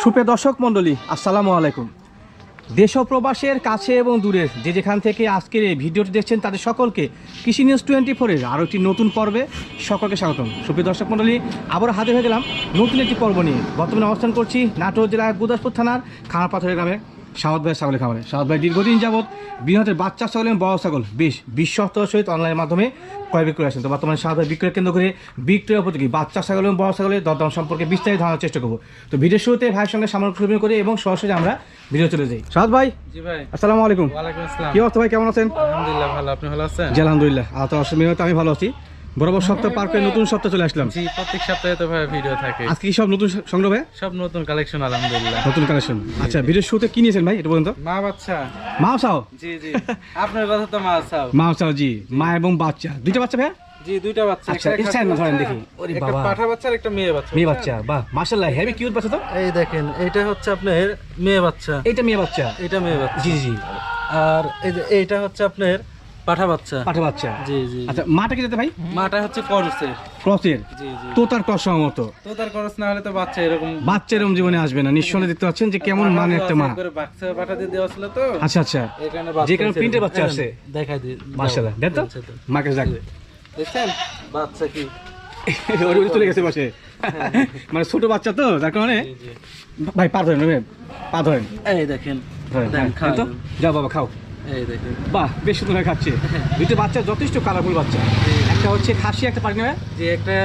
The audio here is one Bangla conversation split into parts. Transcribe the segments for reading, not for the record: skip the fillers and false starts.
সুপ্রিয় দর্শক মণ্ডলী, আসসালামু আলাইকুম। দেশ ও প্রবাসের কাছে এবং দূরের যে যেখান থেকে আজকের এই ভিডিওটি দেখছেন তাদের সকলকে কৃষি নিউজ 24-এর আরও একটি নতুন পর্বে সকলকে স্বাগতম। সুপ্রিয় দর্শক মণ্ডলী, আবার হাজির হয়ে গেলাম নতুন একটি পর্ব নিয়ে। বর্তমানে অবস্থান করছি নাটোর জেলার গুরদাসপুর থানার খামারপাথরের গ্রামে সাউদ ভাই ছাগলের খামারে। সাউদ ভাই দীর্ঘদিন যাবৎ বৃহতের বাচ্চা ছাগল এবং বড় ছাগল বেশ বিশ্বস্ততার সহিত অনলাইনের মাধ্যমে ক্রয় বিক্রয় আসেন। তো বর্তমানে সাউদ ভাই বিক্রয় কেন্দ্র করে বিক্রয় উপযোগী বাচ্চা ছাগল এবং বড় ছাগলের দরদাম সম্পর্কে বিস্তারিত ধারণার চেষ্টা করবো। তো ভিডিওর শুরুতে ভাইয়ের সঙ্গে সামনে শুরু করে এবং সরাসরি আমরা ভিডিও চলে যাই। সাউদ ভাই, জি ভাই, আসসালামু আলাইকুম। ওয়ালাইকুম আসসালাম। কি অবস্থা ভাই, কেমন আছেন? আলহামদুলিল্লাহ ভালো, আপনি ভালো আছেন? জি আলহামদুলিল্লাহ, আল্লাহ অসীমত আমি ভালো আছি। বরাবর সপ্তাহ পার করে নতুন সপ্তাহ চলে আসলাম। জি, প্রত্যেক সপ্তাহে তো ভাই ভিডিও থাকে। আজকে কি সব নতুন সংগ্রহ ভাই? সব নতুন কালেকশন আলহামদুলিল্লাহ। নতুন কালেকশন। আচ্ছা, ভিডিওর শুরুতে কি নিয়েছেন ভাই এটা বলুন তো? মা বাচ্চা। মাও চাও? জি জি, আপনার কথা তো মা চাও। মাও চাও, জি। মা এবং বাচ্চা, দুইটা বাচ্চা ভাই? জি, দুইটা বাচ্চা। আচ্ছা, একটা স্ট্যান্ড ধরেন দেখি। ওরে একটা বাবা, পাঠা বাচ্চা আর একটা মেয়ে বাচ্চা। মেয়ে বাচ্চা, বাহ মাশাআল্লাহ, হেভি কিউট বাচ্চা তো। এই দেখেন, এটা হচ্ছে আপনার মেয়ে বাচ্চা। এইটা মেয়ে বাচ্চা? এটা মেয়ে বাচ্চা। জি জি। আর এই যে এইটা হচ্ছে আপনার পাঠা বাচ্চা। পাঠা বাচ্চা। জি জি। আচ্ছা, মাটা কি যেতে ভাই? মাটা হচ্ছে করসের। ক্রসের? জি জি। তোতার ক্রস মতো। তো তার করস না হলে তো বাচ্চা এরকম বাচ্চা এরকম জীবনে আসবে না। নিঃসন্দেহে দেখতে পাচ্ছেন যে কেমন মানে একটা মা। করে বাচ্চা পাঠা দিয়ে দেওয়া ছিল তো। আচ্ছা আচ্ছা, এখানে যে কোনো প্রিন্টের বাচ্চা আছে। দেখাই দিই মাশাআল্লাহ, দেন তো মাকে যাক। দেখছেন বাচ্চা কি ওরে চলে গেছে বসে, মানে ছোট বাচ্চা তো যার কারণে। ভাই পা ধরেন, পা ধরেন, এই দেখেন ধরেন। দেন, হ্যাঁ, খাওয়া তো দেন। যাও বাবা খাও। এই দেখেন, বাহ, বেশ সুন্দর হয়ে খাচ্ছে। দুটো বাচ্চা যথেষ্ট কালারফুল বাচ্চা। একটা হচ্ছে খাসি, একটা পাঠা নেবে। যে একটা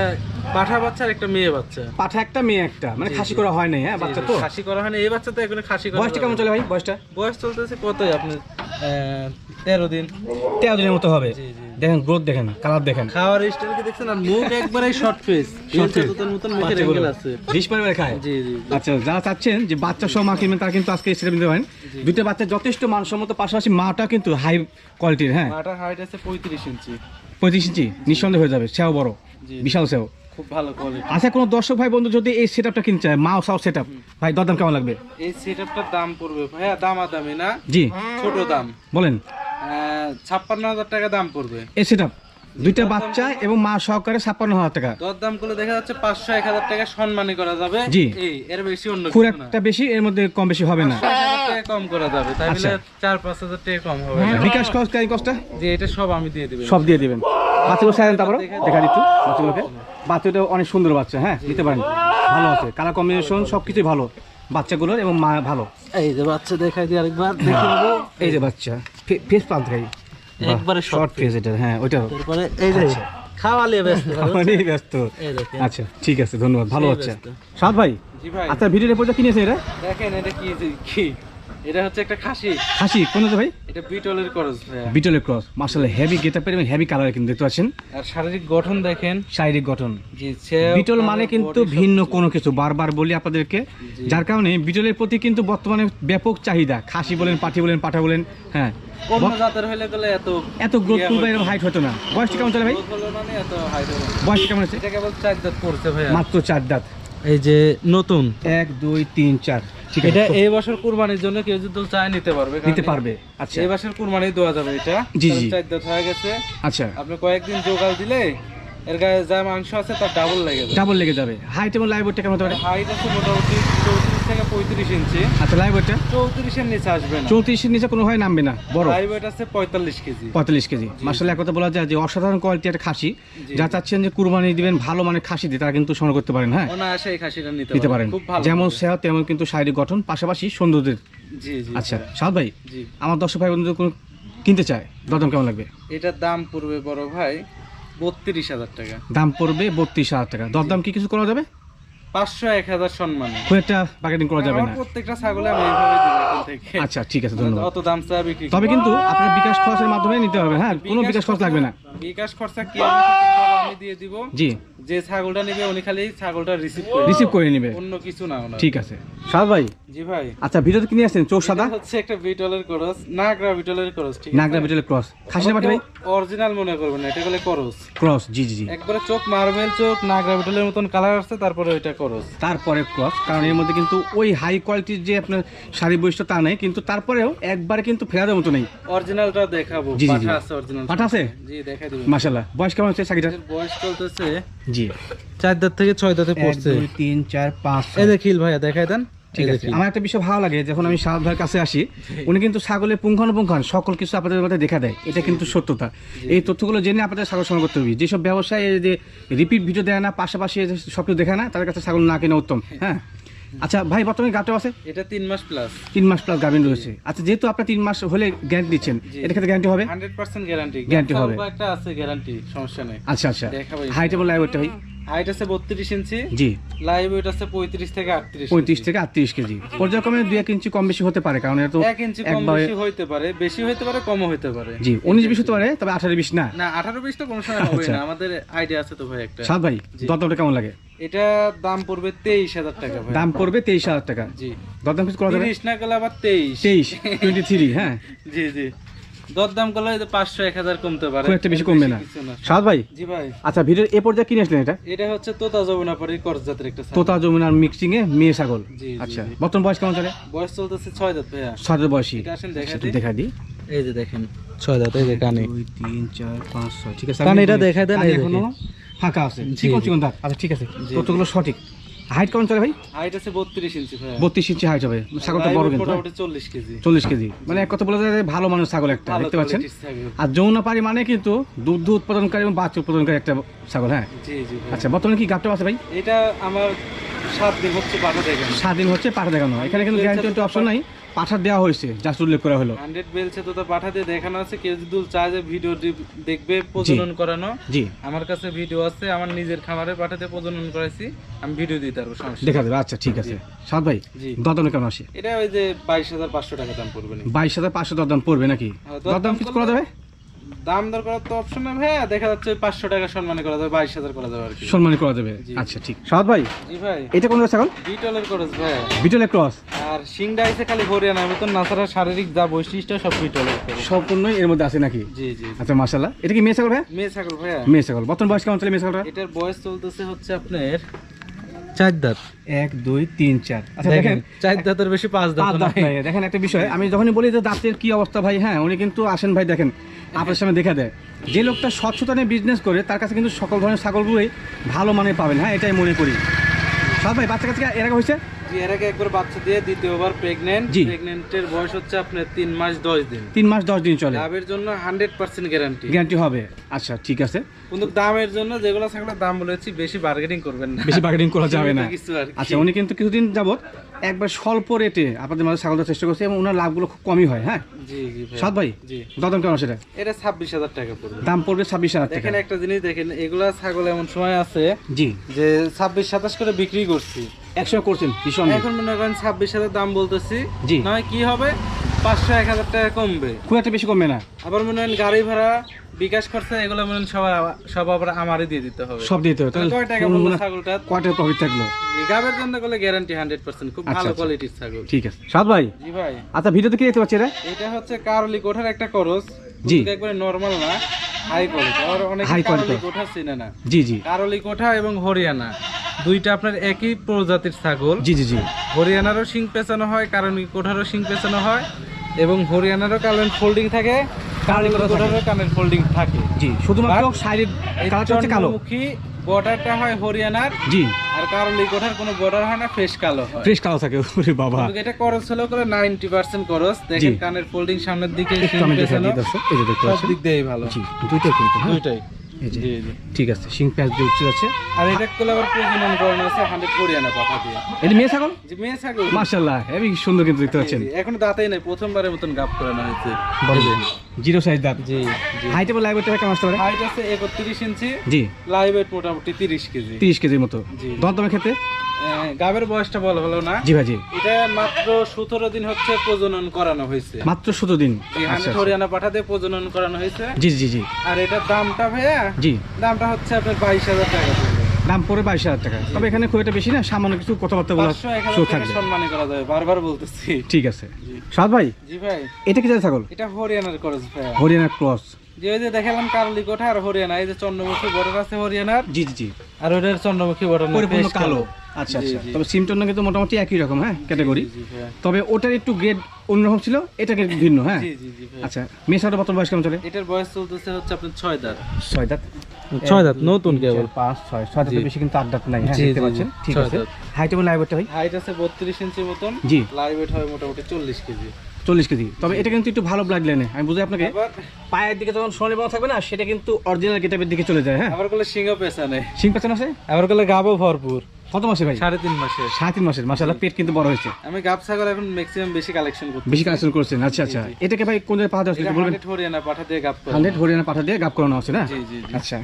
পাঠা বাচ্চা আর একটা মেয়ে বাচ্চা। পাঠা একটা, মেয়ে একটা, মানে জি, খাসি জি। করা হয় নাই। হ্যাঁ, বাচ্চা তো খাসি করা হয় না, এই বাচ্চা তো এখন খাসি করা বয়সটা কেমন চলে ভাই? বয়সটা বয়স চলতেছে কতই আপনার 13 দিন। 13 দিনের মতো হবে। জি, জি। দেখেন গ্রোথ, দেখেন কালার, দেখেন খাওয়ার স্টাইল কি দেখছেন? আর মুখ একবারে শর্ট ফেস, তোর মতন মুখের অ্যাঙ্গেল আছে। ডিশ পরিবারে খায়। জি জি। আচ্ছা, যারা চাচ্ছেন যে বাচ্চা সহ মা কিনবেন তারা কিন্তু আজকে সেটা নিতে পারেন। দুটো বাচ্চা যথেষ্ট মানসম্মত, পাশাপাশি মাটা কিন্তু হাই কোয়ালিটির। হ্যাঁ, মাটার হাইট আছে 35 ইঞ্চি। 25 ইঞ্চি নিঃসন্দেহে হয়ে যাবে। সেও বড়, জি। বিশাল সেও। খুব ভালো কোয়ালিটি। আচ্ছা, কোনো দর্শক ভাই বন্ধু যদি এই সেটআপটা কিনতে চায়, মাও সাও সেটআপ, ভাই দরদাম কেমন লাগবে? এই সেটআপটার দাম পড়বে ভাইয়া, দামাদামি না, জি ছোট দাম। বলেন। 56,000 টাকা দাম পড়বে এই সেটআপ দুইটা বাচ্চা এবং মা সহকারে 56,000 টাকা। দর দাম করলে দেখা যাচ্ছে 500-1000 টাকা সম্মানী করা যাবে। জি। এর বেশি অন্য খুব কিছু না। একটা বেশি, এর মধ্যে কম বেশি হবে না। 5,000 টাকা কম করা যাবে, তাই আচ্ছা। বলে 4-5,000 টাকা কম হবে না। বিকাশ খরচ, ক্যারি কস্টটা যে এটা সব আমি দিয়ে দেব। সব দিয়ে দিবেন। বাচ্চাগুলো সাইলেন, তারপর দেখা দিচ্ছি বাচ্চাগুলোকে। বাচ্চাটা অনেক সুন্দর বাচ্চা, হ্যাঁ নিতে পারেন, ভালো আছে, কালার কম্বিনেশন সবকিছুই ভালো বাচ্চাগুলোর, এবং মা ভালো। এই যে বাচ্চা দেখাই দিই আরেকবার, দেখে নেবো। এই যে বাচ্চা ফেস পাল্ট খাই, একবারে শর্ট ফেস এটা। হ্যাঁ, ওইটা তারপরে এই যে খাওয়ালে ব্যস্ত। অনেক ব্যস্ত। এই দেখেন। আচ্ছা ঠিক আছে, ধন্যবাদ, ভালো সেই বাচ্চা। ব্যস্ত। সাদ ভাই, জি ভাই, আচ্ছা ভিডিও রিপোর্টটা কিনেছে এটা? দেখেন এটা কি এটা হচ্ছে একটা খাসি। খাসি কোন ভাই? এটা বিটলের করস ভাইয়া। বিটলের ক্রস, মাশাআল্লাহ হেভি গেটআপের এবং হেভি কালার কিন্তু দেখতে পাচ্ছেন। আর শারীরিক গঠন দেখেন। শারীরিক গঠন, জি, বিটল মানে কিন্তু ভিন্ন কোনো কিছু, বারবার বলি আপনাদেরকে, যার কারণে বিটলের প্রতি কিন্তু বর্তমানে ব্যাপক চাহিদা। খাসি বলেন, পাঠি বলেন, পাঠা বলেন, হ্যাঁ অন্য জাতের হইলে গেলে এত গ্রোথ করবে, এরকম হাইট হতো না। বয়সটা কেমন চলে ভাই? মানে এত হাইট হবে না। বয়সটা কেমন আছে? এটা কেবল 4 দাঁত পড়ছে ভাইয়া। মাত্র 4 দাঁত। এই যে নতুন 1 2 3 4, ঠিক আছে। এটা এই বছর কুরবানির জন্য কেউ যদি চায় নিতে পারবে, নিতে পারবে। আচ্ছা এই বছর কুরবানি দেওয়া যাবে এটা। জি, জি। 4 দাঁত হয়ে গেছে। আচ্ছা, আপনি কয়েকদিন জোগাল দিলে এর গায়ে যা মাংস আছে তার ডাবল লেগে যাবে। ডাবল লেগে যাবে। হাইট এবং লাইভ ওয়েটটা কেমন হতে পারে? হাইট আছে মোটামুটি 34 থেকে 35 ইঞ্চি। আচ্ছা, লাইভ ওয়েটটা 34 এর নিচে আসবে না। 34 এর নিচে কোনো হয় নামবে না, বড়। লাইভ ওয়েট আছে 45 কেজি। 45 কেজি। মাশাআল্লাহ, এক কথা বলা যায় যে অসাধারণ কোয়ালিটি একটা খাসি। যা চাচ্ছেন যে কুরবানি দিবেন ভালো মানের খাসি দিয়ে, তারা কিন্তু সংগ্রহ করতে পারেন। হ্যাঁ, অনায়াসে এই খাসিটা নিতে পারেন। খুব ভালো। যেমন সেহত তেমন কিন্তু শারীরিক গঠন, পাশাপাশি সৌন্দর্যের। জি জি। আচ্ছা সাদ ভাই, জি। আমার দর্শক ভাই বন্ধু কোনো কিনতে চায়, দরদাম কেমন লাগবে? এটার দাম পড়বে বড় ভাই 32,000 টাকা। দাম পড়বে 32,000 টাকা। দরদাম কি কিছু করা যাবে? 500-1000 সম্মানে। খুব একটা বার্গেনিং করা যাবে আমার না। প্রত্যেকটা ছাগলে আমি এইভাবে দিই এখন থেকে। আচ্ছা ঠিক আছে, ধন্যবাদ। অত দাম চা বিক্রি তবে কিন্তু আপনার বিকাশ খরচের মাধ্যমে নিতে হবে। হ্যাঁ, কোনো বিকাশ খরচ লাগবে না। বিকাশ খরচা কি আমি দিয়ে দিব। জি, যে ছাগলটা নেবে উনি খালি ছাগলটা রিসিভ করে নেবে, অন্য কিছু না ওনার। ঠিক আছে। সাদ ভাই, জি ভাই, আচ্ছা ভিডিওতে কিনে আসছেন চোখ সাদা, এটা হচ্ছে একটা বিটলের করস, নাগরা বিটলের করস, ঠিক নাগরা বিটলের ক্রস। খাসি না পাঠি ভাই? অরিজিনাল মনে করবেন না, এটা বলে করস। ক্রস, জি জি জি। একবারে চোখ মার্বেল চোখ, নাগরা বিটলের মতন কালার আছে, তারপরে ওইটা করস। তারপরে ক্রস, কারণ এর মধ্যে কিন্তু ওই হাই কোয়ালিটির যে আপনার শাড়ি বৈশিষ্ট্য তা নেই, কিন্তু তারপরেও একবারে কিন্তু ফেরাদের মতো নেই। অরিজিনালটা দেখাবো। জি, জি, জি। পাঠা আছে অরিজিনাল। পাঠা আছে? জি, দেখাই দিবেন। মাশাআল্লাহ, বয়স কেমন হচ্ছে ছাগিটার? এর বয়স চলতেছে জি, 4 দাঁত থেকে 6 দাঁতে 1 পড়ছে। 2 3 4 5। এই দেখিল ভাইয়া দেখাই দেন। ঠিক আছে। আমার একটা বিষয় ভালো লাগে, যখন আমি সাহাদ ভাইয়ের কাছে আসি উনি কিন্তু ছাগলের পুঙ্খানুপুঙ্খান সকল কিছু আপনাদের মধ্যে দেখা দেয়, এটা কিন্তু সত্যতা। এই তথ্যগুলো জেনে আপনাদের ছাগল সংগ্রহ করতে হবে। যেসব ব্যবসায়ী এই যে রিপিট ভিডিও দেয় না, পাশাপাশি সব কিছু দেখায় না, তাদের কাছে ছাগল না কেনা উত্তম। হ্যাঁ আচ্ছা ভাই, বর্তমানে গাভীও আছে? এটা 3 মাস প্লাস। 3 মাস প্লাস গাভীন রয়েছে। আচ্ছা, যেহেতু আপনার 3 মাস হলে গ্যারান্টি দিচ্ছেন, এটা ক্ষেত্রে গ্যারান্টি হবে? 100% গ্যারান্টি। গ্যারান্টি হবে। একটা আছে গ্যারান্টি, সমস্যা নেই। আচ্ছা আচ্ছা, দেখাবো। হাইট এবং লাইভ ওয়েটটা ভাই? হাইট আছে 32 ইঞ্চি, জি। লাইভ ওয়েট আছে 35 থেকে 38। 35 থেকে 38 কেজি। পর্যায়ক্রমে 2-1 ইঞ্চি কম বেশি হতে পারে, কারণ এটা তো 1 ইঞ্চি কম বেশি হইতে পারে, বেশি হইতে পারে, কমও হইতে পারে। জি, 19-20 হতে পারে, তবে 18-20 না। না 18-20 তো কোনো সময় হবে না, আমাদের আইডিয়া আছে তো ভাই একটা। সাদ ভাই, দরদামটা কেমন লাগে? এটা দাম পড়বে 23,000 টাকা ভাই। দাম পড়বে 23,000 টাকা। জি। দরদাম কিছু করা যাবে? 30 না গেলে আবার 23, হ্যাঁ। জি জি। দরদাম করলে 500-1000 কমতে পারে, খুব একটা বেশি কমবে না। সাদ ভাই, জি ভাই। আচ্ছা, ভিডিওর এ পর্যায়ে কিনে আসলেন এটা? এটা হচ্ছে তোতা যমুনাপাড়ির ক্রস জাতের একটা ছাগল। তোতা যমুনার মিক্সিং এ মেয়ে ছাগল। জি, আচ্ছা, জি। বর্তমান বয়স কেমন চলে? বয়স চলতেছে 6 দাঁত ভাইয়া। 6 দাঁত বয়সী। এটা আসেন আচ্ছা, দেখাই দেখা দিই। এই যে দেখেন 6 দাঁত, এই যে কানে 2, 3, 4, 5, 6। ঠিক আছে, কানে এটা দেখাই দেন, কানে এই এখনো দেখেন। ফাঁকা আছে। জি, চিকন দাঁত। আচ্ছা ঠিক আছে, জি, ততগুলো সঠিক। হাইট কেমন চলে ভাই? হাইট আছে 32 ইঞ্চি ভাইয়া। 32 ইঞ্চি হাইট হবে। ছাগলটা বড় কিন্তু, মোটামুটি 40 কেজি। 40 কেজি। মানে এক কথা বলা যায় যে ভালো মানের ছাগল একটা, ভালো দেখতে পাচ্ছেন। কোয়ালিটির ছাগল। আর যমুনাপাড়ি মানে কিন্তু দুধ উৎপাদনকারী এবং বাচ্চা উৎপাদনকারী একটা ছাগল। হ্যাঁ জি জি ভাই। আচ্ছা, বর্তমানে কি গাভটা আছে ভাই? এটা আমার 7 দিন হচ্ছে পাঠা দেখেন। 7 দিন হচ্ছে পাঠা দেখানো। এখানে কিন্তু গ্যারান্টি অপশন নাই, পাঠা দেওয়া হয়েছে, জাস্ট উল্লেখ করা হলো। 100 বেলছে তো পাঠা দিয়ে দেখানো আছে। কেউ যদি চায় যে ভিডিও দেখবে প্রজনন করানো, জি, আমার কাছে ভিডিও আছে, আমার নিজের খামারে পাঠাতে প্রজনন করাইছি, আমি ভিডিও দিতে পারবো, সমস্যা নেই। দেখা যাবে। আচ্ছা ঠিক আছে সাদ ভাই, জি। দরদাম কেমন আসে? এটা ওই যে 22,500 টাকা দাম পড়বে না। 22,500 দরদাম পড়বে নাকি? হ্যাঁ, দরদাম কিছু করা যাবে? দাম দর করার তো অপশন না ভাইয়া, দেখা যাচ্ছে 500 টাকা সম্মানে করা যাবে, 22,000 করা যাবে আর কি। সম্মানী করা যাবে। জি। আচ্ছা ঠিক। সাদ ভাই, জি ভাই। এটা কোন ছাগল? বিটলের খরচ ভাইয়া। বিটলের ক্রস। আর সিংডা আছে খালি হরিয়ানা মতন, নাছাড়া শারীরিক যা বৈশিষ্ট্য সব বিটলের খরচ। সম্পূর্ণই এর মধ্যে আছে নাকি? জি জি। আচ্ছা মাশাআল্লাহ। এটা কি মেয়ে ছাগল ভাই? মেয়ে ছাগল ভাইয়া। মেয়ে ছাগল। বর্তমান বয়স কেমন চলে মেয়ে ছাগলটা? এটার বয়স চলতেছে হচ্ছে আপনার 4 দাঁত। 1, 2, 3, 4। আচ্ছা দেখেন, 4 দাঁতের বেশি 5 দাঁত দাঁত নাই। দেখেন একটা বিষয়, আমি যখনই বলি যে দাঁতের কি অবস্থা ভাই, হ্যাঁ উনি কিন্তু আসেন ভাই, দেখেন আপনার সামনে দেখা দেয়। যে লোকটা স্বচ্ছতা নিয়ে বিজনেস করে তার কাছে কিন্তু সকল ধরনের ছাগলগুলোই ভালো মানে পাবেন। হ্যাঁ এটাই মনে করি। সাদ ভাই, বাচ্চা কাছে এর আগে হয়েছে? জি, এর আগে একবার বাচ্চা দিয়ে দ্বিতীয়বার প্রেগন্যান্ট। জি। প্রেগন্যান্টের বয়স হচ্ছে আপনার 3 মাস 10 দিন। 3 মাস 10 দিন চলে। লাভের জন্য 100% গ্যারান্টি। গ্যারান্টি হবে। আচ্ছা ঠিক আছে। কিন্তু দামের জন্য যেগুলো ছাগলের দাম বলেছি, বেশি বার্গেনিং করবেন না, বেশি বার্গেনিং করা যাবে না। কিছু আর কি। আচ্ছা, উনি কিন্তু কিছুদিন যাবত একবার স্বল্প রেটে আপনাদের মাঝে ছাগল দেওয়ার চেষ্টা করছে এবং ওনার লাভগুলো খুব কমই হয়। হ্যাঁ জি জি ভাই। সাদ ভাই, জি। দরদাম কেমন সেটা? এটা 26,000 টাকা পড়বে। দাম পড়বে 26,000 টাকা। দেখেন একটা জিনিস দেখেন, এগুলা ছাগল এমন সময় আছে জি, যে 26-27 করে বিক্রি করছি, একশো করছেন ভীষণ। এখন মনে করেন 26,000 দাম বলতেছি, জি। নয় কি হবে 500-1000 টাকা কমবে। খুব একটা বেশি কমবে না। আবার মনে হয় গাড়ি ভাড়া, বিকাশ খরচা, এগুলো মনে হয় সব আবার আমারই দিয়ে দিতে হবে। সব দিতে হবে। তাহলে কয় টাকা পড়লো ছাগলটা? কয়টা প্রফিট থাকলো? গাবের জন্য গেলে গ্যারান্টি 100%, খুব আচ্ছা, ভালো আচ্ছা। কোয়ালিটির ছাগল। ঠিক আছে সাদ ভাই। জি ভাই। আচ্ছা, ভিডিওতে কি দেখতে পাচ্ছি এটা? এটা হচ্ছে কারলি কোঠার একটা করস। জি। কিন্তু একবারে নরমাল না, হাই কোয়ালিটি। আর অনেক High quality। কারলি কোঠা চিনে না। জি জি কারলি কোঠা এবং হরিয়ানা দুইটা আপনার একই প্রজাতির ছাগল। জি জি জি হরিয়ানারও শিং পেঁচানো হয়, কারলি কোঠারও শিং পেঁচানো হয়, এবং হরিয়ানারও কানের ফোল্ডিং থাকে, কারলি কোঠারও কানের ফোল্ডিং থাকে। জি, শুধুমাত্র সাইডের কালারটা হচ্ছে কালো। চন্দ্রমুখী বর্ডারটা হয় হরিয়ানার, জি, আর কারলি কোঠার কোনো বর্ডার হয় না, ফ্রেশ কালো হয়। ফ্রেশ কালো থাকে। ওরে বাবা, কিন্তু এটা করস হলো করে 90% করস। দেখেন জি। কানের ফোল্ডিং সামনের দিকে, একটু আমি দেখা দিই দর্শক, এই যে দেখতে সব পাচ্ছেন। দিক দিয়েই ভালো। জি, দুইটাই কিন্তু, হ্যাঁ দুইটাই। এই যে জি জি। ঠিক আছে, সিং প্যাচ দিয়ে উঠতে যাচ্ছে। আর এটা করলে আবার প্রজনন করানো আছে 100 হরিয়ানা পাঠা দিয়ে। এটা মেয়ে ছাগল, যে মেয়ে ছাগল। মাশাআল্লাহ, হেবি সুন্দর কিন্তু দেখতে পাচ্ছেন। জি, জি। এখনো দাঁতেই নাই, প্রথমবারের মতন গাপ করানো হয়েছে। বড় জিরো সাইজ দাঁত। জি জি। হাইট এবং লাইভ কেমন আসতে পারে? হাইট আছে 31 ইঞ্চি, জি, লাইভ ওয়েট মোটামুটি 30 কেজি। 30 কেজির মতো। জি। দরদামের ক্ষেত্রে গাবের বয়সটা বলা হলো না। জি ভাই, জি এটা মাত্র 17 দিন হচ্ছে প্রজনন করানো হয়েছে। মাত্র 17 দিন। জি, আচ্ছা, 100 হরিয়ানা পাঠা দিয়ে প্রজনন করানো হয়েছে। জি জি জি আর এটার দামটা ভাইয়া, জি, দামটা হচ্ছে আপনার 22,000 টাকা পড়বে। দাম পড়ে 22,000 টাকা। তবে এখানে খুব একটা বেশি না, সামান্য কিছু কথাবার্তা বলা 500-1000 শো টাকা থাকবে। সম্মানী করা যাবে, বারবার বলতেছি। ঠিক আছে জি। সাদ ভাই, জি ভাই। এটা কি জাতের ছাগল? এটা হরিয়ানার করস ভাইয়া। হরিয়ানা ক্রস। যে ওই যে দেখালাম কারলি কোঠা আর হরিয়ানা, এই যে চন্দ্রমুখী বর্ডার আছে হরিয়ানার, জি জি জি, আর ওটার চন্দ্রমুখী বর্ডার না, পরিপূর্ণ বেশ কালো। আচ্ছা জি, আচ্ছা, জি। তবে সিমটন কিন্তু মোটামুটি একই রকম, হ্যাঁ ক্যাটাগরি। জি ভাইয়া। তবে ওটার একটু গ্রেড অন্যরকম ছিল, এটা গ্রেড ভিন্ন, হ্যাঁ। জি জি জি ভাইয়া। আচ্ছা, মেসাটা বর্তমান বয়স কেমন চলে? এটার বয়স চলতেছে হচ্ছে আপনার 6 দাঁত। 6 দাঁত। 6 দাঁত নতুন কেবল। 5 6 6 দাঁতের জি। বেশি কিন্তু 8 দাঁত নাই, হ্যাঁ জি, দেখতে জি, পাচ্ছেন। জি, ঠিক 6 আছে, দাঁত। হাইট এবং লাইভটা ভাই? হাইট আছে 32 ইঞ্চির মতন। জি। লাইভ ওয়েট হয় মোটামুটি 40 কেজি। 40 কেজি। তবে এটা কিন্তু একটু ভালো ব্লাড লাইনে, আমি বুঝি আপনাকে। আবার পায়ের দিকে যখন সোনালী বাঁধা থাকবে না, সেটা কিন্তু অরিজিনাল গেটআপের দিকে চলে যায়, হ্যাঁ। আবার করলে সিংহ পেছানে। সিং পেছন আছে? আবার করলে গাবও ভরপুর। কত মাসে ভাই? 3.5 মাসের। 3.5 মাসের। মাশাআল্লাহ, পেট কিন্তু বড় হয়েছে। আমি গাব ছাগল এখন ম্যাক্সিমাম বেশি কালেকশন করতে। বেশি কালেকশন করছেন, আচ্ছা আচ্ছা। এটাকে ভাই কোন জায়গায় পাওয়া যাচ্ছে একটু বলবেন? 100 হরিয়ানা পাঠা দিয়ে গাব করে। 100 হরিয়ানা পাঠা দিয়ে গাব করানো আছে না? জি জি জি। আচ্ছা,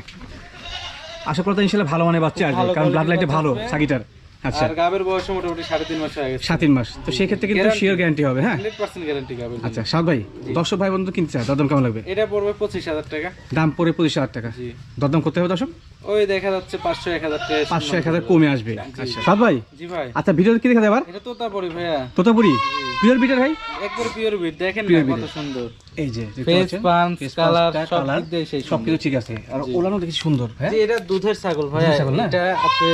আশা করি তো ইনশাআল্লাহ ভালো মানের বাচ্চা আসবে, ভালো কারণ ব্লাড quality লাইনটা বাচ্চা ভালো আসবে। সাকিটার। আচ্ছা, আর গাবের বয়স মোটামুটি 3.5 মাস হয়ে গেছে। 7 মাস। তো সেই ক্ষেত্রে কিন্তু Guarantee। শিওর গ্যারান্টি হবে, হ্যাঁ। 100% গ্যারান্টি গাবের। আচ্ছা সাদ ভাই, দর্শক ভাই বন্ধু কিনতে চায়, দরদাম কেমন লাগবে? এটা পড়বে 25,000 টাকা। দাম পড়ে 25,000 টাকা। জি। দরদাম করতে হবে দর্শক? ওই দেখা যাচ্ছে 500-1000 টাকা। 500-1000 কমে আসবে। আচ্ছা সাদ ভাই, জি ভাই। আচ্ছা ভিডিও কি দেখা যায় আবার? এটা তোতাপুরি ভাইয়া। তোতাপুরি পিওর বিটার ভাই? একবার পিওর বিট দেখেন না Pure কত breed। সুন্দর। এই যে দেখতে ফেস পাচ্ছেন? পাঞ্চ Face কালার punch টা, সব colour, দিক দিয়ে সেই সবকিছু ঠিক আছে। আর ওলানো দেখি সুন্দর, হ্যাঁ। যে এটা দুধের ছাগল ভাইয়া। দুধের ছাগল না? এটা আপনি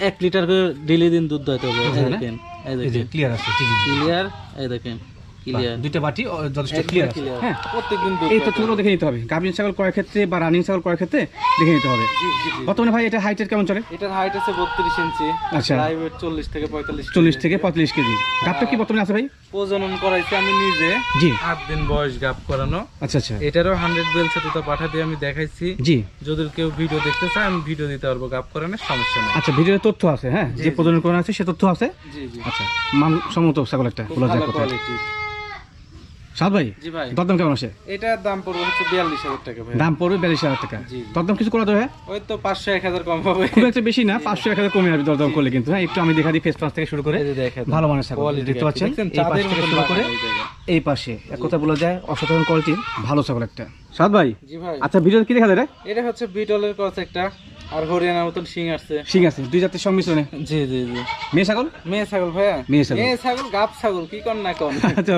1 লিটার করে ডেইলি দিন দুধ দইতে হবে। এই বুঝলেন না? দেখেন, এই এই যে দেখেন ক্লিয়ার আছে, ঠিক আছে। ক্লিয়ার, এই দেখেন ক্লিয়ার। দুইটা বাটি যথেষ্ট ক্লিয়ার আছে, হ্যাঁ। প্রত্যেকদিন দুধ এই দোয়াতে তথ্যগুলো দেখে নিতে হবে, গাভীর ছাগল করার ক্ষেত্রে বা রানিং ছাগল করার ক্ষেত্রে দেখে নিতে হবে। জি, জি, জি। বর্তমানে ভাই এটা হাইটের কেমন চলে? এটার হাইট আছে 32 ইঞ্চি। আচ্ছা। লাইভ ওয়েট 40 থেকে 45 40 থেকে 45 কেজি। গাভটা কি বর্তমানে আছে ভাই? প্রজনন করাইছি আমি নিজে। জি। 8 দিন বয়স গাব করানো। আচ্ছা আচ্ছা, এটারও 100 বেল সাথে তো পাঠা দিয়ে আমি দেখাইছি। জি। যদি কেউ ভিডিও দেখতে চায় আমি ভিডিও দিতে পারবো, গাব করানোর সমস্যা নেই। আচ্ছা, ভিডিওতে তথ্য আছে, হ্যাঁ, জি, যে জি। প্রজনন করা আছে সে তথ্য আছে। জি জি। আচ্ছা, মানসম্মত ছাগল একটা খুব বলা যায় ভালো কথা। কোয়ালিটি। সাদ ভাই, জি ভাই। দরদাম কেমন আছে? এটার দাম পড়বে হচ্ছে 42,000 টাকা ভাই। দাম পড়বে 42,000 টাকা। জি। দরদাম কিছু করা যাবে? ওই তো 500-1000 কম হবে। খুব একটা বেশি না, 500-1000 কমে যাবে দরদাম করলে কিন্তু, হ্যাঁ। একটু আমি দেখা দিই ফেস পাঁচ থেকে শুরু করে। এই যে দেখেন। ভালো মানের ছাগল Quality দেখতে পাচ্ছেন, দেখছেন, এই পাশ চাঁদের থেকে মতন শুরু করে বাগান এই জায়গা। এই পাশে এক কথা বলা যায় অসাধারণ কোয়ালিটির ভালো ছাগল একটা। সাদ ভাই, জি ভাই। আচ্ছা ভিডিও কি দেখা যায় রে? এটা হচ্ছে বিটলের ক্রস একটা, আর হরিয়ানার মতন শিং আছে। ঠিক আছে, দুই জাতের সংমিশ্রণে জি জি জি। মেয়ে ছাগল। মেয়ে ছাগল ভাইয়া। মেয়ে ছাগল। মেয়ে ছাগল গাব ছাগল কি কর না কর। আচ্ছা,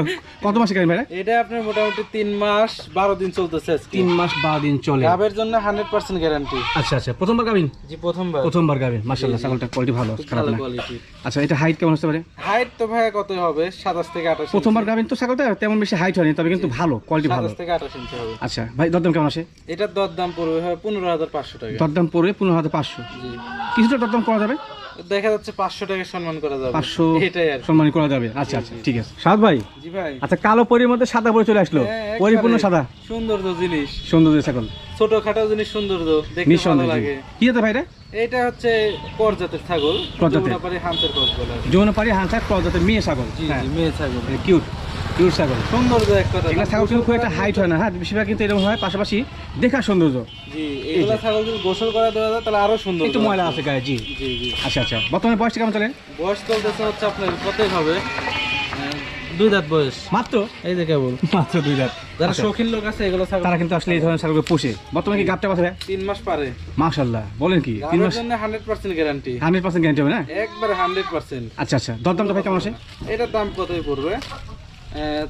কত মাসে গাড়ি ভাই? এটা আপনার মোটামুটি 3 মাস 12 দিন চলতেছে আজকে। 3 মাস 12 দিন চলে। গাবের জন্য 100% গ্যারান্টি। আচ্ছা আচ্ছা, প্রথমবার গাবিন? জি প্রথমবার। প্রথমবার গাবিন, মাশাআল্লাহ, ছাগলটা কোয়ালিটি ভালো, খুব খারাপ ভালো না। কোয়ালিটি। আচ্ছা, এটা হাইট কেমন হতে পারে? হাইট তো ভাইয়া কত হবে? 27 থেকে 28 প্রথমবার গাবিন তো ছাগলটা তেমন বেশি হাইট হয়নি, তবে কিন্তু ভালো কোয়ালিটি ভালো। 27 থেকে 28 ইঞ্চি হবে। আচ্ছা ভাই, দরদাম কেমন আছে? এটার দরদাম পড়বে হয় 15,500 টাকা। দরদাম পড়বে 15,500। জি। কিছুটা দরদাম করা যাবে? দেখা যাচ্ছে 500 টাকা সম্মান করা যাবে। 500 এটাই আর কি। সম্মান করা যাবে। আচ্ছা আচ্ছা, ঠিক আছে। সাদ ভাই, জি ভাই। আচ্ছা কালো পরির মধ্যে সাদা পরি চলে আসলো, হ্যাঁ, পরিপূর্ণ একবারে সাদা সৌন্দর্য জিনিস। সুন্দর ছাগল, ছোট খাটো জিনিস সৌন্দর্য দেখতে ভালো নিঃসন্দেহে। লাগে। কি জাতের ভাই রে? এটা হচ্ছে কর জাতের ছাগল। কর জাতের। যমুনাপাড়ি হান্সের কর বলে আর কি। যমুনাপাড়ি হাঁসা ক্রস জাতের মেয়ে ছাগল। জি হ্যাঁ, জি, মেয়ে ছাগল। কিউট কিউট ছাগল। সৌন্দর্য এক কথা। এগুলা ছাগল কিন্তু খুব একটা হাইট হয় না, হ্যাঁ, বেশিরভাগ কিন্তু এরকম হয়, পাশাপাশি দেখার সৌন্দর্য। জি, এগুলা ছাগল যদি গোসল করা দেওয়া যায় তাহলে আরো সুন্দর। একটু ময়লা আছে গায়ে, জি। জি জি। আচ্ছা আচ্ছা, বর্তমানে বয়সটা কেমন চলে? বয়স চলতেছে হচ্ছে আপনার কতই হবে? 2 দাঁত বয়স। মাত্র এই যে কেবল। মাত্র 2 দাঁত। যারা আচ্ছা, শৌখিন লোক আছে এগুলো ছাগল তারা কিন্তু আসলে এই ধরনের ছাগলকে পোষে। বর্তমানে কি গাবটা বাঁচবে? 3 মাস পারে। মাশাআল্লাহ, বলেন কি 3 গাবের মাস? জন্য 100% গ্যারান্টি। 100% গ্যারান্টি হবে না? একবারে 100%। আচ্ছা আচ্ছা, দরদামটা ভাই কেমন আছে? এটার দাম কতই পড়বে?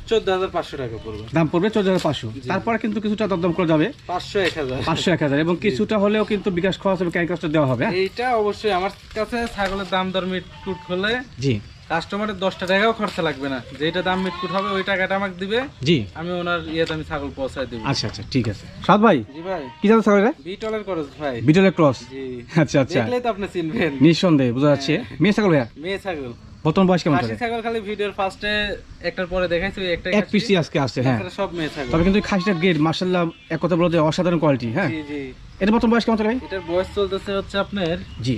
14,500 টাকা পড়বে। দাম পড়বে 14,500। তারপরে কিন্তু কিছুটা দরদাম করা যাবে, 500-1000। 500-1000, এবং কিছুটা হলেও কিন্তু বিকাশ খরচ এবং ক্যারি খরচটা দেওয়া হবে, হ্যাঁ? এইটা অবশ্যই আমার কাছে ছাগলের দাম দর মিটকুট হলে জি কাস্টমারের 10 টাকাও খরচা লাগবে না। যেটা দাম মিটকুট হবে ওই টাকাটা আমাকে দিবে, জি। আমি ওনার ইয়েতে আমি ছাগল পৌঁছায় দেবো। আচ্ছা আচ্ছা, ঠিক আছে। সাদ ভাই, জি ভাই। কি জাতের ছাগল রে? বিটলের খরচ ভাই। বিটলের ক্রস। জি। আচ্ছা আচ্ছা, দেখলেই তো আপনি চিনবেন। নিঃসন্দেহে বোঝা যাচ্ছে। মেয়ে ছাগল ভাইয়া? মেয়ে ছাগল। বর্তমান বয়স কেমন খাসি চলে? ছাগল খালি ভিডিওর ফার্স্টে একটার পরে দেখাইছি ওই একটাই এক পিসি আজকে আসছে, হ্যাঁ। তাছাড়া সব মেয়ে ছাগল। তবে কিন্তু এই খাসিটার গ্রেড মাশাআল্লাহ, এক কথা বলতে অসাধারণ কোয়ালিটি, হ্যাঁ। জি জি। এটা বর্তমান বয়স কেমন চলে ভাই? এটার বয়স চলতেছে হচ্ছে আপনার জি,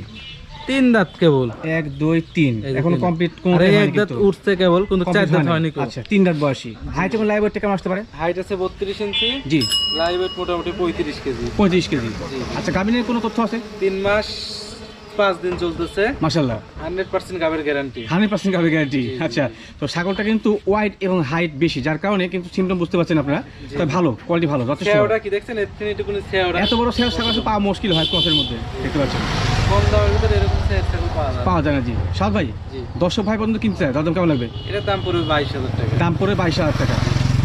3 দাঁত কেবল। 1 2 3 এই যে এখন 3 কমপ্লিট কোন আরে এক দাঁত উঠছে কেবল, কিন্তু 4 দাঁত হয়নি কেউ। আচ্ছা, 3 দাঁত বয়সী। হাইট এবং লাইভ ওয়েট কেমন আসতে পারে? হাইট আছে 32 ইঞ্চি, জি, লাইভ ওয়েট মোটামুটি 35 কেজি। 35 কেজি। জি। আচ্ছা, গাভিনের কোনো তথ্য আছে? 3 মাস 5 দিন চলতেছে। মাশাআল্লাহ, 100% গাবের গ্যারান্টি। 100% গাভি গ্যারান্টি। আচ্ছা, তো ছাগলটা কিন্তু ওয়াইড এবং হাইট বেশি, যার কারণে কিন্তু সিমটম বুঝতে পারছেন আপনারা। তবে ভালো কোয়ালিটি, ভালো, যথেষ্ট ভালো। শেওড়া কি দেখছেন? এতটুকুনি শেওড়া। এত বড় শেয়ার ছাগল আসলে পাওয়া মুশকিল হয় ক্রসের মধ্যে, দেখতে পাচ্ছেন। কম দামের ভিতরে এরকম শেয়ার ছাগল পাওয়া যায়। পাওয়া যায় না, জি। সাদ ভাই, জি। দর্শক ভাই বন্ধু কিনতে চায়, দাম কেমন লাগবে? এটার দাম পড়বে 22,000 টাকা। দাম পড়ে 22,000 টাকা।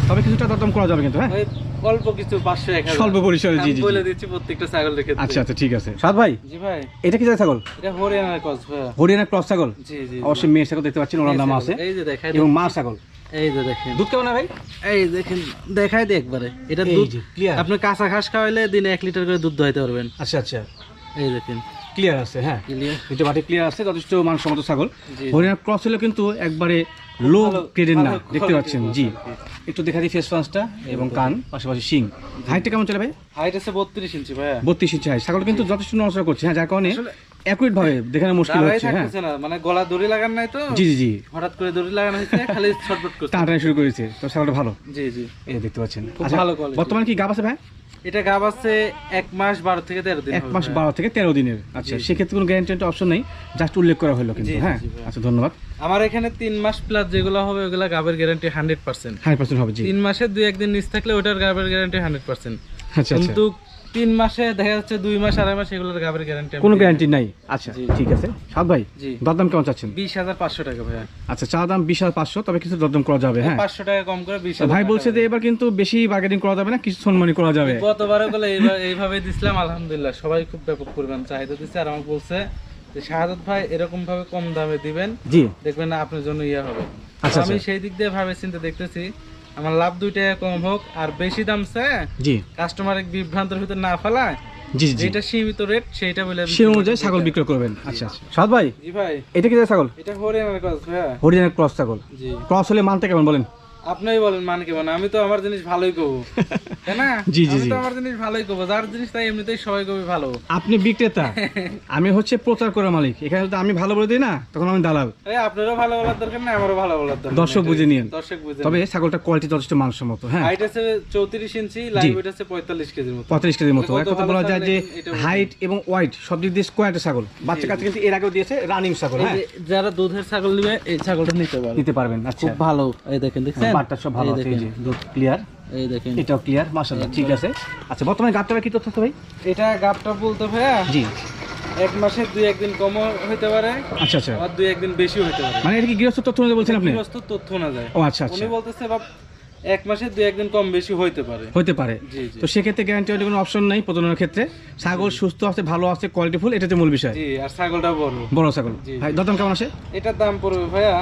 তবে কিছুটা দরদাম করা যাবে কিন্তু, হ্যাঁ ওই অল্প কিছু 500 1000 স্বল্প পরিসরে, জি জি বলে দিচ্ছি প্রত্যেকটা ছাগলের ক্ষেত্রে। আচ্ছা আচ্ছা ঠিক আছে। সাদ ভাই জি ভাই, এটা কি জাতের ছাগল? এটা হরিয়ানার ক্রস ভাইয়া। হরিয়ানা ক্রস ছাগল, জি জি অবশ্যই মেয়ে ছাগল দেখতে পাচ্ছেন, ওনার নাম আছে এই যে দেখাই এবং মা ছাগল। এই যে দেখেন দুধ কেমন হয় ভাই? এই দেখেন দেখাই দে একবারে, এটা এই দুধ যে, clear। আপনি কাঁচা ঘাস খাওয়াইলে দিনে 1 লিটার করে দুধ দোয়াইতে পারবেন। আচ্ছা আচ্ছা এই দেখেন ক্লিয়ার আছে, হ্যাঁ ক্লিয়ার। দুটো বাটি ক্লিয়ার আছে, যথেষ্ট মানসম্মত ছাগল। জি। হরিয়ানা ক্রস হলে কিন্তু একবারে লো ভালো- গ্রেডের না, ভালো দেখতে quality পাচ্ছেন। ক্রস জি আর কি। একটু দেখা দিই ফেস পাঁচটা এবং কান, পাশাপাশি শিং। হাইটটা কেমন চলে ভাই? হাইট আছে 32 ইঞ্চি ভাইয়া। 32 ইঞ্চি হাইট। ছাগল কিন্তু যথেষ্ট নড়াচড়া করছে, হ্যাঁ, যার কারণে আসলে অ্যাকুরেট ভাবে দেখানো মুশকিল দাঁড়াই হচ্ছে। হ্যাঁ থাকতেছে না, মানে গলা দড়ি লাগান নাই তো, জি জি জি হঠাৎ করে দড়ি লাগানো হয়েছে, খালি ছটফট করছে। টানাটানি শুরু করেছে, তো ছাগলটা ভালো, জি জি এই যে দেখতে পাচ্ছেন। খুব আচ্ছা, ভালো quality। বর্তমানে কি গাব আছে ভাই? এটা গাব আছে 1 মাস 12 থেকে 13 দিন 1 হবে মাস ভাইয়া। 12 থেকে 13 দিনের। আচ্ছা, জি, জি। সেক্ষেত্রে কোনো গ্যারান্টি অপশন নেই, জাস্ট উল্লেখ করা হলো কিন্তু। জি, জি, হ্যাঁ জি, ভাই। আচ্ছা ধন্যবাদ। আমার এখানে 3 মাস প্লাস যেগুলো হবে ওগুলা গাবের গ্যারান্টি 100%। 100% হবে, জি 3 মাসে 2-1 দিন নিচ থাকলে ওটার গাবের গ্যারান্টি 100%। আচ্ছা আচ্ছা কিন্তু 3 মাসে দেখা যাচ্ছে 2 মাস 2.5 মাস এগুলোর গাবের গ্যারান্টি কোনো গ্যারান্টি নাই। আচ্ছা জি। ঠিক আছে। সাদ ভাই জি। দরদাম কেমন চাচ্ছেন? 20,500 টাকা ভাইয়া। আচ্ছা চা দাম 20,500, তবে কিছু দরদাম করা যাবে। হ্যাঁ 500 টাকা কম করে 20,000 ভাই বলছে যে এবার কিন্তু বেশি বার্গেনিং করা যাবে না, কিছু সম্মানী করা যাবে। গতবারে বলে এইভাবে দিছিলাম, আলহামদুলিল্লাহ সবাই খুব ব্যাপক পরিমাণ চাহিদা দিচ্ছে। আর আমাকে বলছে যে শাহাদাত ভাই এরকম ভাবে কম দামে দিবেন, জি দেখবেন না আপনার জন্য ইয়া হবে। আচ্ছা, তো আমি আচ্ছা। সেই দিক দিয়ে ভাবে চিন্তা দেখতেছি আমার লাভ 2 টাকা কম হোক, আর বেশি দাম চায় জি কাস্টমার কাস্টমারের ভিতর না ফেলায়, জি জি যেটা সীমিত রেট সেইটা বলে সে অনুযায়ী ছাগল বিক্রয় করবেন। আচ্ছা আচ্ছা সাদ ভাই জি ভাই, এটা কি জাতের ছাগল? এটা হরিয়ানার কাজ ভাইয়া। হরিয়ানা ক্রস ছাগল। জি ক্রস হলে মানতে কেমন বলেন? আপনিই বলেন মান কেমন, আমি তো আমার জিনিস ভালোই কব, তাই না? জি, জি, আমি জি। তো আমার জিনিস ভালোই কব, যার জিনিস তাই এমনিতেই সবাই কবে ভালো। আপনি বিক্রেতা, আমি হচ্ছে প্রচার করা মালিক। এখানে যদি আমি ভালো বলে দিই না, তখন আমি দালাল। এই আপনারও ভালো বলার দরকার না, আমারও ভালো বলার দরকার। দর্শক বুঝে নিয়েন। দর্শক বুঝে তবে ছাগলটা কোয়ালিটি যথেষ্ট মানসম্মত। হ্যাঁ হাইট আছে 34 ইঞ্চি, লাইভ ওয়েট আছে 45 কেজির মতো। 35 কেজির মতো। কত এক কথা ভালো বলা যায় যে ছাগল, এটাও হাইট এবং ওয়াইট সব দিক দিয়ে স্কোয়ারের ছাগল। বাচ্চা কাছে কিন্তু এর আগেও দিয়েছে রানিং ছাগল। এই হ্যাঁ যে যারা দুধের ছাগল নিবে এই ছাগলটা নিতে পারে, নিতে পারবেন। আচ্ছা খুব ভালো। এই দেখেন, দেখছেন বাটটা সব ভালো এই আছে, এই দেখেন, যে দুধ ক্লিয়ার, এই দেখেন এটাও ক্লিয়ার, মাশাআল্লাহ ঠিক আছে। আচ্ছা বর্তমানে গাবটা কি তথ্য আছে ভাই? এটা গাবটা বলতে ভাইয়া জি 1 মাসে 2-1 দিন কমও হতে পারে, আচ্ছা আচ্ছা, আর 2-1 দিন বেশিও হতে পারে। মানে এটা কি গৃহস্থ তথ্য অনুযায়ী বলছেন আপনি? গৃহস্থ তথ্য না যায়। ও আচ্ছা আচ্ছা, উনি বলতেছে বাপ 1 মাসে 2-1 দিন কম বেশি হইতে পারে। হতে পারে। জি জি তো সেক্ষেত্রে গ্যারান্টি কোনো অপশন নাই প্রজননের ক্ষেত্রে। ছাগল সুস্থ আছে, ভালো আছে, কোয়ালিটিফুল, এটাতে মূল বিষয়। জি, আর ছাগলটা বড়। বড় ছাগল। জি। ভাই দরদাম কেমন আসে? এটার দাম পড়বে ভাইয়া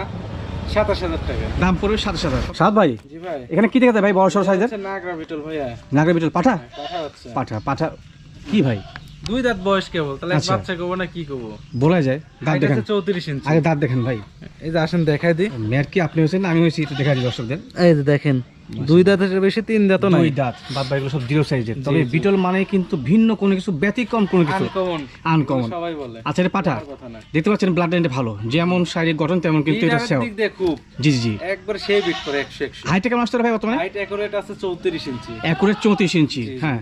27,000 টাকা। দাম পড়বে 27,000। সাদ ভাই জি ভাই, এখানে কি দেখা যায় ভাই বড় সড় সাইজের? হচ্ছে নাগরা বিটল ভাইয়া। নাগরা বিটল পাঠা? পাঠা হচ্ছে পাঠা পাঠা কি ভাই 2 দাঁত বয়স কেবল, তাহলে এক আচ্ছা। বাচ্চা কব না কি কব? বলা যায়? দাঁত হাইট দেখেন, আছে 34 ইঞ্চি। আগে দাঁত দেখেন ভাই। এই যে আসেন দেখাই দিই। মেয়ের কি আপনি হয়েছেন না আমি হয়েছি, একটু দেখা দিই দর্শকদের। এই যে দেখেন 2 দাঁতের বেশি 3 দাঁতও নাই। দুই দাঁত, বাদ বাকিগুলো সব জিরো সাইজের। তবে জি। বিটল মানে কিন্তু ভিন্ন কোনো কিছু, ব্যতিক্রম কোনো কিছু, আনকমন, আনকমন। সবাই বলে। আচ্ছা এটা পাঠা, আমার কথা না। দেখতে পাচ্ছেন ব্লাড লাইনটা ভালো, যেমন শারীরিক গঠন তেমন কিন্তু এটা বিটারের সেও। দিক দিয়ে খুব জি জি জি। একবার সেই বিট করে 100-100। হাইটটা কেমন আসতে ভাই বর্তমানে? হাইট একুরেট আছে 34 ইঞ্চি। একুরেট 34 ইঞ্চি। জি, জি, হ্যাঁ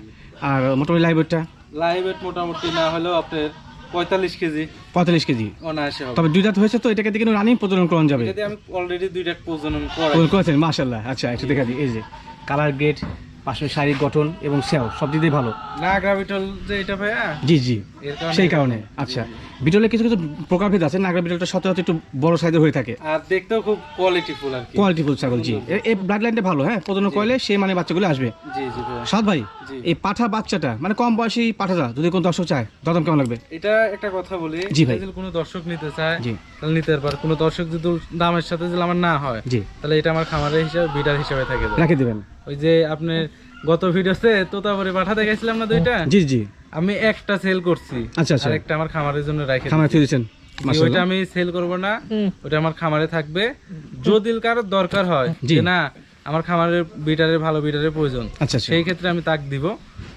আর মোটামুটি লাইভ ওয়েটটা লাইভ ওয়েট মোটামুটি না হলেও আপনার 45 কেজি 45 কেজি। অনায়াসে হবে। তবে দুই দাঁত হয়েছে তো এটাকে দিয়ে রানিং প্রজনন করানো যাবে। যদি আমি অলরেডি 2টা প্রজনন করাই। প্রজনন করেছেন মাশাআল্লাহ। আচ্ছা একটু দেখা দিই, এই যে কালার গ্রেড, পাশে শারীরিক গঠন এবং সেও সব দিক দিয়ে ভালো। নাগরা বিটল যে এটা ভাইয়া, জি জি এর কারণে সেই কারণে। আচ্ছা বিটলে কিছু কিছু প্রকারভেদ আছে, নাগরা বিটলটা সচরাচর একটু বড় সাইজের হয়ে থাকে, আর দেখতেও খুব কোয়ালিটিফুল আর কি। কোয়ালিটিফুল ছাগল। জি এই ব্লাড লাইনটা ভালো। হ্যাঁ প্রজনন করলে সেই মানে বাচ্চাগুলো আসবে। জি জি ভাইয়া। সাদ ভাই জি। এই পাঠা বাচ্চাটা মানে কম বয়সী পাঠাটা যদি কোনো দর্শক চায় দরদাম কেমন লাগবে? এটা একটা কথা বলি, জি ভাই। যদি কোনো দর্শক নিতে চায় জি তাহলে নিতে পারে। কোনো দর্শক যদি দামের সাথে যদি আমার না হয় জি তাহলে এটা আমার খামারের হিসাবে বিডার হিসাবে থাকে যায়। রেখে দিবেন। ওই যে আপনি গত ভিডিওতে তোতাপুরি পাঠা দেখাইছিলাম না 2টা, জি জি আমি একটা সেল করছি, আচ্ছা আচ্ছা, আর একটা আমার খামারের জন্য রাখি। খামার থুয়ে দিয়েছেন ওইটা মাশাআল্লাহ। আমি সেল করব না, ওটা আমার খামারে থাকবে। যদি কারোর দরকার হয় জি। যে না আমার খামারের বিটারের ভালো বিটারের প্রয়োজন, আচ্ছা আচ্ছা সেই ক্ষেত্রে আমি তাক দিব,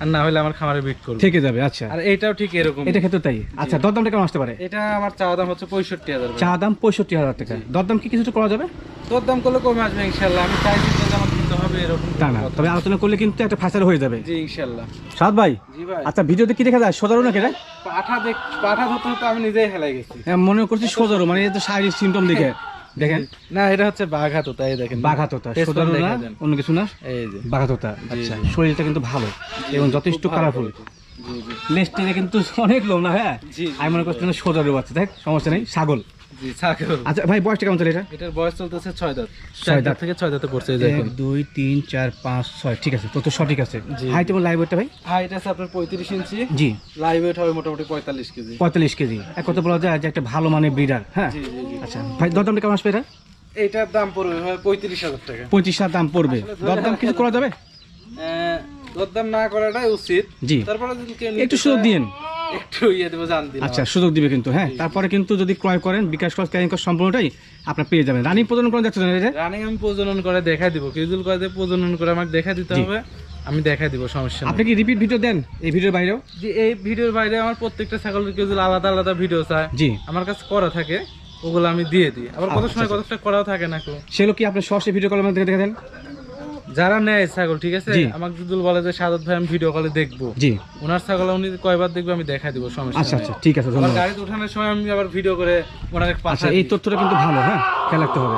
আর না হলে আমার খামারে বিট করব। থেকে যাবে। আচ্ছা আর এটাও ঠিক এরকম। এটা ক্ষেত্রে তাই। আচ্ছা দরদামটা কেমন আসতে পারে? এটা আমার চাওয়া দাম হচ্ছে 65,000 চা দাম 65,000 টাকা। দরদাম কি কিছুটা করা যাবে? তোর দাম করলে কমে আসবে ইনশাআল্লাহ। আমি চাইছি যে আমার কিনতে হবে এরকম তা না, কথা। তবে আলোচনা করলে কিন্তু একটা ফাইসাল হয়ে যাবে। জি ইনশাআল্লাহ। সাদ ভাই জি ভাই। আচ্ছা ভিডিওতে কি দেখা যায় সোজারো না কেটে? পাঠা ধরতে হতে আমি নিজেই হেলাই গেছি। মনে করছি সোজারো, মানে এটা শারীরিক সিমটম দেখে দেখেন। না এটা হচ্ছে বাঘাতো, তাই দেখেন বাঘাতোতা, Test সোজারো করে না দেখা যান। অন্য কিছু না, এই যে বাঘাতোতা। আচ্ছা শরীরটা কিন্তু ভালো এবং যথেষ্ট খুব ভালো কালারফুল। quality। জি জি লেস্টিনে কিন্তু অনেক লোম না। হ্যাঁ জি, জি, আমি মনে করছি সোজারো বাচ্চা, দেখ সমস্যা নেই, ছাগল জি ছাগল। আচ্ছা ভাই, বয়সটা কেমন চলে এটা? এটার বয়স চলতেছে 6 দাঁত। 6 দাঁত থেকে 6 দাঁতে পড়ছে এই দেখুন। 1 2 3 4 5 6, ঠিক আছে, তো সঠিক আছে। জি। হাইট এবং লাইভ ওয়েটটা ভাই? হাইট আছে আপনার 35 ইঞ্চি, জি। লাইভ ওয়েট হবে মোটামুটি 45 কেজি। 45 কেজি। এক কথা বলা যায় যে একটা ভালো মানের ব্রিডার। হ্যাঁ, জি জি জি। আচ্ছা ভাই, দরদামটা কেমন আসবে এটা? এইটার দাম পড়বে ভাই 35,000 টাকা। 25,000 দাম পড়বে। দরদাম কিছু করা যাবে? দরদাম না করাটাই উচিত। জি। তারপরে যদি কেউ নিতে একটু সুযোগ চায়, দিন। একটু দেবো, জান দিন। আচ্ছা, সুযোগ দিবে কিন্তু। হ্যাঁ, তারপরে কিন্তু যদি ক্রয় করেন, বিকাশ খরচ, ক্যারিং খরচ সম্পূর্ণটাই আপনার পেয়ে যাবেন। রানিং প্রজনন করা যাচ্ছে না এটা? রানিং আমি প্রজনন করে দেখা দিব, কিউজুল করে প্রজনন করে আমাকে দেখা দিতে জি। হবে, আমি দেখা দিব, সমস্যা আপনি নেই। কি রিপিট ভিডিও দেন এই ভিডিওর বাইরেও? যে এই ভিডিওর বাইরে আমার প্রত্যেকটা ছাগলের কিউজুল আলাদা আলাদা ভিডিও চায়, জি। আমার কাছে করা থাকে, ওগুলো আমি দিয়ে দিই। আবার কত আচ্ছা, সময় আচ্ছা। কতটা করাও থাকে না। সেগুলো কি আপনি সরাসরি ভিডিও কলের মধ্যে দেখে দেন? যারা নেয় ছাগল, ঠিক আছে, জি। আমাকে যদি বলে যে সাদত ভাই আমি ভিডিও কলে দেখবো, জি। ওনার ছাগল উনি কয়বার দেখবে আমি দেখা দিব, সমস্যা আচ্ছা নেই। আচ্ছা, ঠিক আছে, আবার ধন্যবাদ। গাড়িতে ওঠানোর সময় আমি আবার ভিডিও করে ওনাকে আচ্ছা, পাঠাই এই দিই। তথ্যটা কিন্তু ভালো। হ্যাঁ, খেয়াল রাখতে হবে।